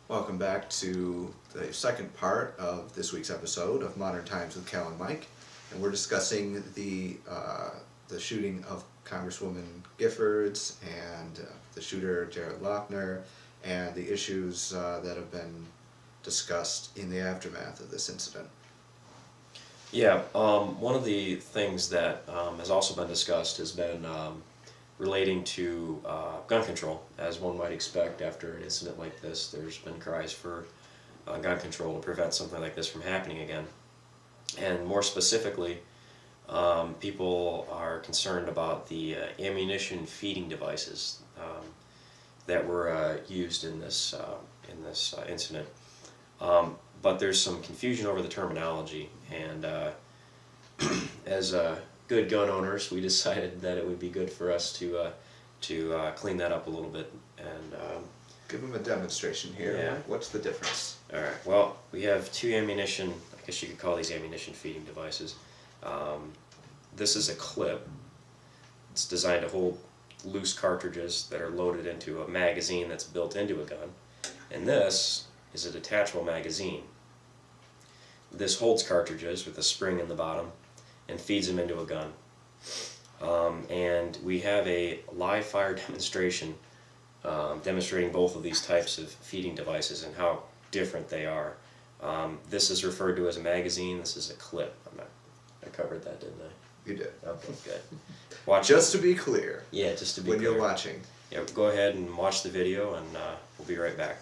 Welcome back to the second part of this week's episode of Modern Times with Cal and Mike, and we're discussing the shooting of Congresswoman Giffords and the shooter Jared Lochner and the issues that have been discussed in the aftermath of this incident. Yeah, one of the things that has also been discussed has been relating to gun control. As one might expect after an incident like this, there's been cries for gun control to prevent something like this from happening again. And more specifically, people are concerned about the ammunition feeding devices that were used in this incident. But there's some confusion over the terminology, and as good gun owners, we decided that it would be good for us to clean that up a little bit and give them a demonstration here. Yeah. What's the difference? All right. Well, we have two ammunition. I guess you could call these ammunition feeding devices. This is a clip. It's designed to hold loose cartridges that are loaded into a magazine that's built into a gun, and this is a detachable magazine. This holds cartridges with a spring in the bottom and feeds them into a gun. And we have a live fire demonstration demonstrating both of these types of feeding devices and how different they are. This is referred to as a magazine. This is a clip. I covered that, didn't I? You did. Okay, good. Watch just to be clear. Yeah, just to be when clear. You're watching. Yeah, go ahead and watch the video, and we'll be right back.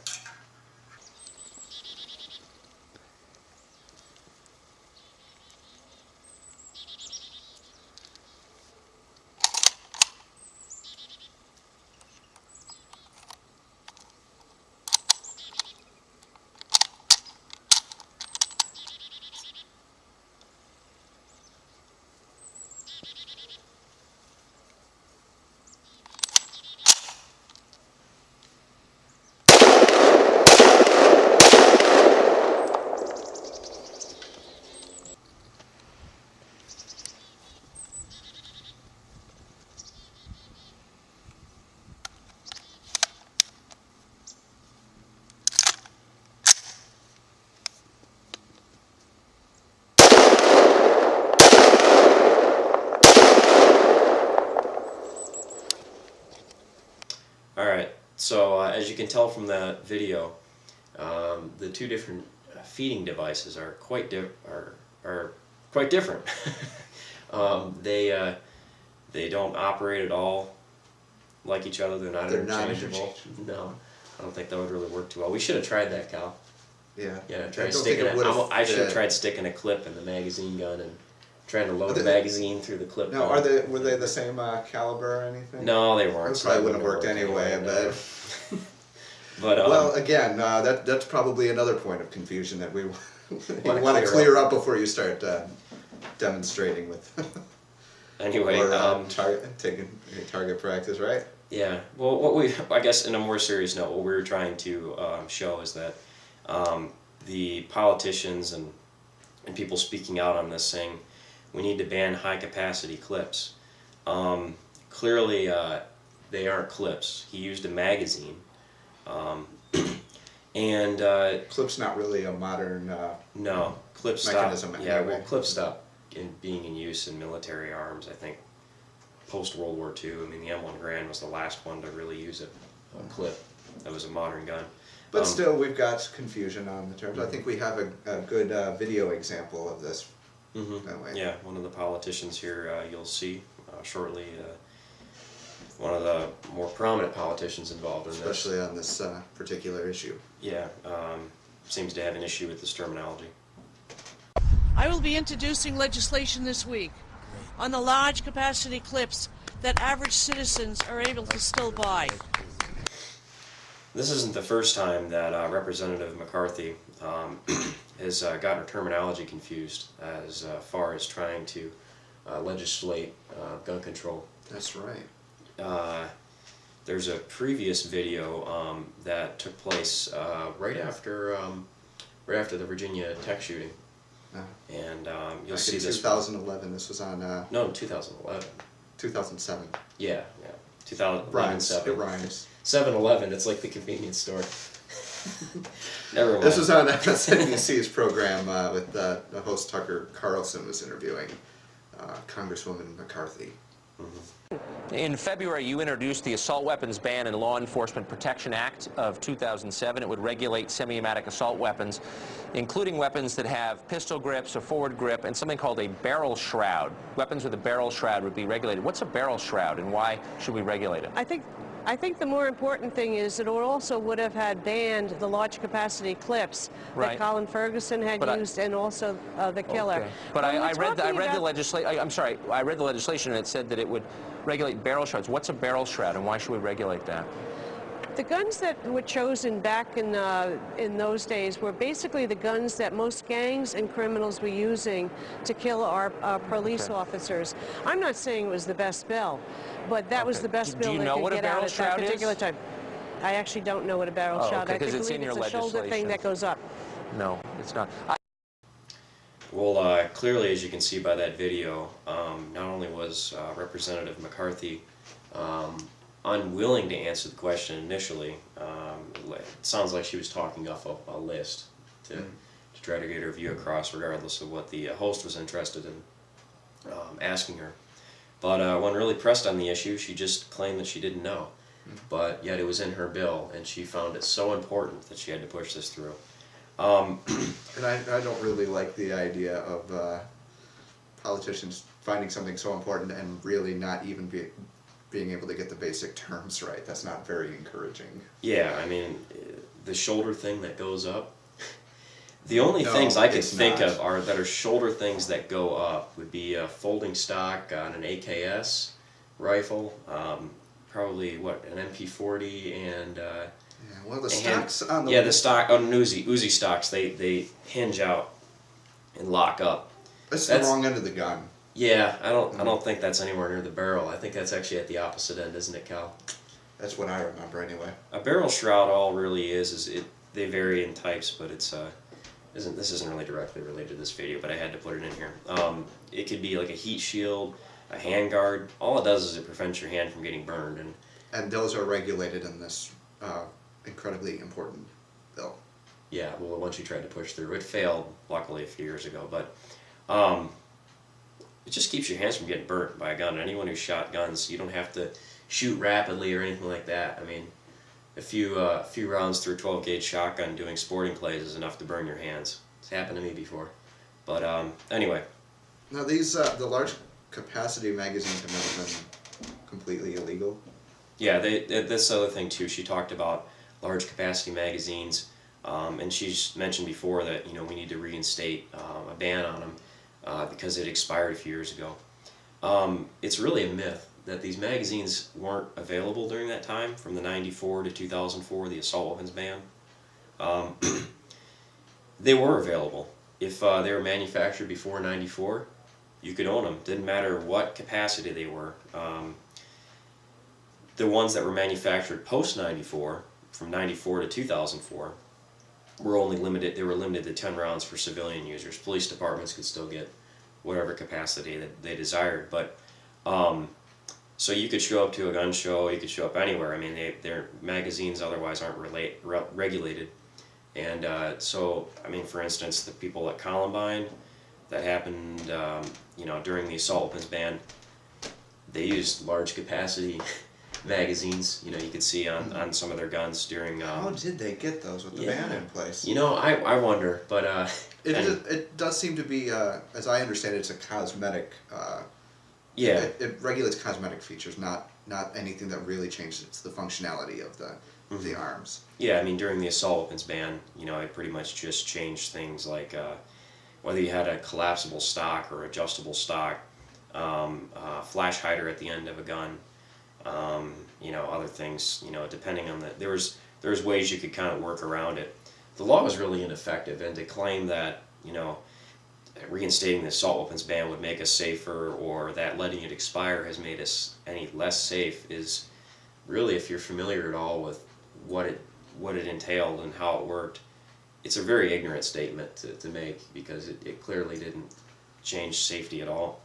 Alright, so as you can tell from that video, the two different feeding devices are quite different. They don't operate at all like each other. They're not interchangeable. No, I don't think that would really work too well. We should have tried that, Cal. Yeah. Yeah, I should have tried sticking a clip in the magazine gun and trying to load the magazine through the clip. No, were they the same caliber or anything? No, they weren't. It probably wouldn't have worked anyway, but. But well, again, that's probably another point of confusion that we want to clear up before you start demonstrating with. Anyway, or taking target practice, right? Yeah. Well, I guess, in a more serious note, what we were trying to show is that the politicians and people speaking out on this saying we need to ban high-capacity clips. Clearly, they aren't clips. He used a magazine. And clip's not really a modern no, clip mechanism. Stopped. Yeah, well, clip stopped being in use in military arms, I think, post World War II. I mean, the M1 Garand was the last one to really use a clip. That was a modern gun. But still, we've got confusion on the terms. I think we have a good video example of this. That way. Yeah, one of the politicians here you'll see shortly. One of the more prominent politicians involved in this. Especially on this particular issue. Yeah, seems to have an issue with this terminology. I will be introducing legislation this week on the large capacity clips that average citizens are able to still buy. This isn't the first time that Representative McCarthy has gotten her terminology confused as far as trying to legislate gun control. That's right. There's a previous video that took place right after the Virginia Tech shooting, and you'll see this. 2011. This was on. No, 2011. 2007. Yeah, 2011. It rhymes. 7-Eleven. It's like the convenience store. Never mind. This was on MSNBC's program with the host Tucker Carlson was interviewing Congresswoman McCarthy. In February, you introduced the Assault Weapons Ban and Law Enforcement Protection Act of 2007. It would regulate semi-automatic assault weapons, including weapons that have pistol grips, a forward grip, and something called a barrel shroud. Weapons with a barrel shroud would be regulated. What's a barrel shroud, and why should we regulate it? I think the more important thing is that it also would have had banned the large capacity clips Right. that Colin Ferguson had used, and also the killer. Okay. But I read the legislation. I'm sorry. I read the legislation, and it said that it would regulate barrel shrouds. What's a barrel shroud, and why should we regulate that? The guns that were chosen back in those days were basically the guns that most gangs and criminals were using to kill our police officers. I'm not saying it was the best bill, but that was the best bill they could get out at that particular time. I actually don't know what a barrel shroud is. I think it's a shoulder thing that goes up. No, it's not. Well, clearly, as you can see by that video, not only was Representative McCarthy unwilling to answer the question initially, it sounds like she was talking off of a list to try to get her view across, regardless of what the host was interested in asking her. But when really pressed on the issue, she just claimed that she didn't know. But yet it was in her bill, and she found it so important that she had to push this through. And I don't really like the idea of politicians finding something so important and really not even being able to get the basic terms right. That's not very encouraging. Yeah, I mean, the shoulder thing that goes up. The only things I could think of that are shoulder things that go up would be a folding stock on an AKS rifle, probably an MP40 and well, the stocks on the the stock on Uzi stocks they hinge out and lock up. That's the wrong end of the gun. Yeah, I don't think that's anywhere near the barrel. I think that's actually at the opposite end, isn't it, Cal? That's what I remember anyway. A barrel shroud, all really is they vary in types, but this isn't really directly related to this video, but I had to put it in here. It could be like a heat shield, a hand guard. All it does is it prevents your hand from getting burned, and those are regulated in this incredibly important bill. Yeah, well, once you tried to push through, it failed luckily a few years ago, but it just keeps your hands from getting burnt by a gun. Anyone who's shot guns, you don't have to shoot rapidly or anything like that. I mean, a few rounds through a 12-gauge shotgun doing sporting plays is enough to burn your hands. It's happened to me before. But anyway. Now these the large capacity magazines have never been completely illegal. Yeah, that's the other thing too. She talked about large capacity magazines, and she's mentioned before that we need to reinstate a ban on them because it expired a few years ago. It's really a myth that these magazines weren't available during that time, from the 94 to 2004, the assault weapons ban. They were available. If they were manufactured before 94, you could own them. Didn't matter what capacity they were. The ones that were manufactured post 94, from 94 to 2004, were only limited. They were limited to 10 rounds for civilian users. Police departments could still get whatever capacity that they desired, but so you could show up to a gun show, you could show up anywhere. I mean, their magazines otherwise aren't regulated, and so I mean, for instance, the people at Columbine, that happened, during the assault weapons ban, they used large capacity magazines. You could see on some of their guns during. How did they get those with the ban in place? I wonder, but it does seem to be, as I understand it, it's a cosmetic. Yeah. It regulates cosmetic features, not anything that really changes the functionality of the arms. Yeah, I mean, during the assault weapons ban, it pretty much just changed things like whether you had a collapsible stock or adjustable stock, flash hider at the end of a gun, other things, depending on there was ways you could kind of work around it. The law was really ineffective, and to claim that, reinstating the assault weapons ban would make us safer, or that letting it expire has made us any less safe, is really, if you're familiar at all with what it entailed and how it worked, it's a very ignorant statement to make, because it clearly didn't change safety at all.